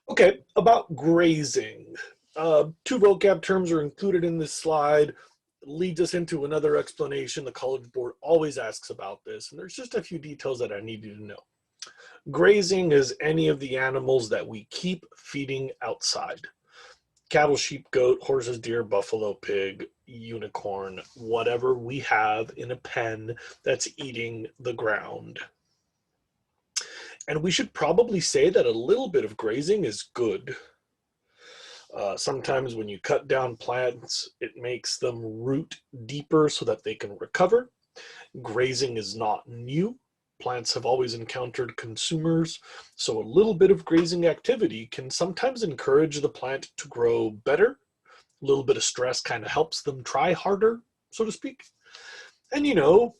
Okay, about grazing. Two vocab terms are included in this slide. Leads us into another explanation. The College Board always asks about this, and there's just a few details that I need you to know. Grazing is any of the animals that we keep feeding outside. Cattle, sheep, goat, horses, deer, buffalo, pig, unicorn, whatever we have in a pen that's eating the ground. And we should probably say that a little bit of grazing is good. Sometimes when you cut down plants, it makes them root deeper so that they can recover. Grazing is not new. Plants have always encountered consumers, so a little bit of grazing activity can sometimes encourage the plant to grow better. A little bit of stress kind of helps them try harder, so to speak. And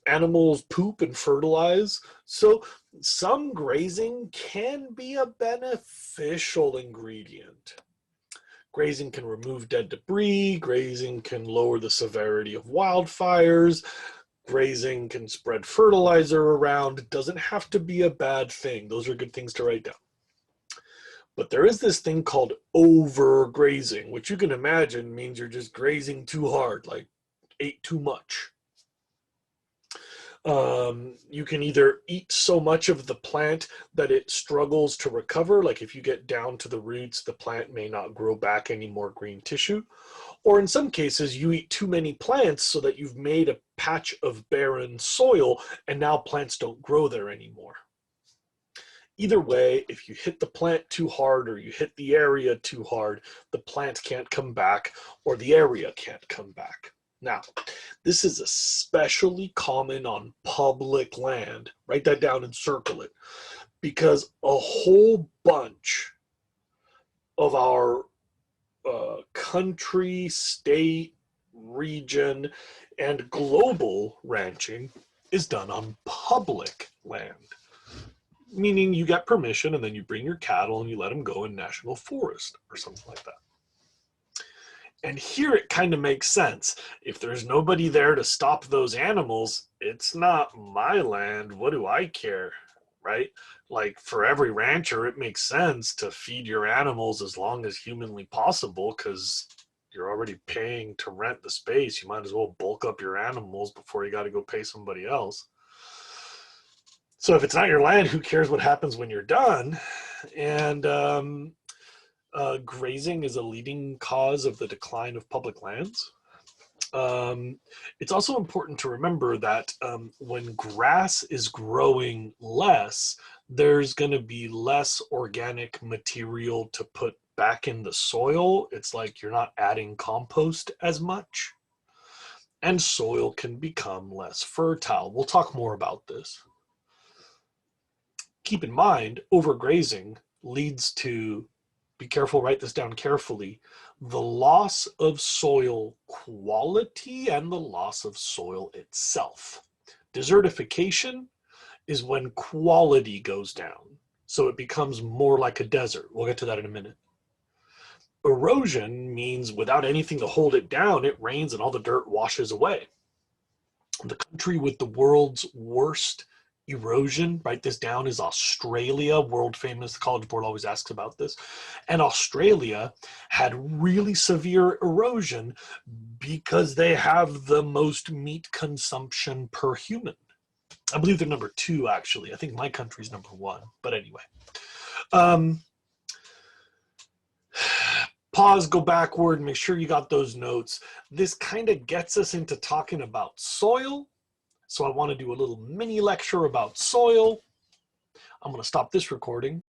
animals poop and fertilize, so some grazing can be a beneficial ingredient. Grazing can remove dead debris. Grazing can lower the severity of wildfires. Grazing can spread fertilizer around. It doesn't have to be a bad thing. Those are good things to write down. But there is this thing called overgrazing, which you can imagine means you're just grazing too hard, like ate too much. You can either eat so much of the plant that it struggles to recover, like if you get down to the roots, the plant may not grow back any more green tissue. Or in some cases, you eat too many plants so that you've made a patch of barren soil and now plants don't grow there anymore. Either way, if you hit the plant too hard or you hit the area too hard, the plant can't come back or the area can't come back. Now, this is especially common on public land. Write that down and circle it, because a whole bunch of our country, state, region, and global ranching is done on public land, meaning you get permission and then you bring your cattle and you let them go in national forest or something like that. And here it kind of makes sense. If there's nobody there to stop those animals, it's not my land. What do I care? Right? Like for every rancher, it makes sense to feed your animals as long as humanly possible because you're already paying to rent the space. You might as well bulk up your animals before you got to go pay somebody else. So if it's not your land, who cares what happens when you're done? And grazing is a leading cause of the decline of public lands. It's also important to remember that when grass is growing less, there's going to be less organic material to put back in the soil. It's like you're not adding compost as much, and soil can become less fertile. We'll talk more about this. Keep in mind, overgrazing leads to, be careful, write this down carefully, the loss of soil quality and the loss of soil itself. Desertification is when quality goes down, so it becomes more like a desert. We'll get to that in a minute. Erosion means without anything to hold it down, it rains and all the dirt washes away. The country with the world's worst erosion, write this down, is Australia, world famous. The College Board always asks about this. And Australia had really severe erosion because they have the most meat consumption per human. I believe they're number 2, actually. I think my country's number 1, but anyway. Pause, go backward, make sure you got those notes. This kind of gets us into talking about soil. So I want to do a little mini lecture about soil. I'm going to stop this recording.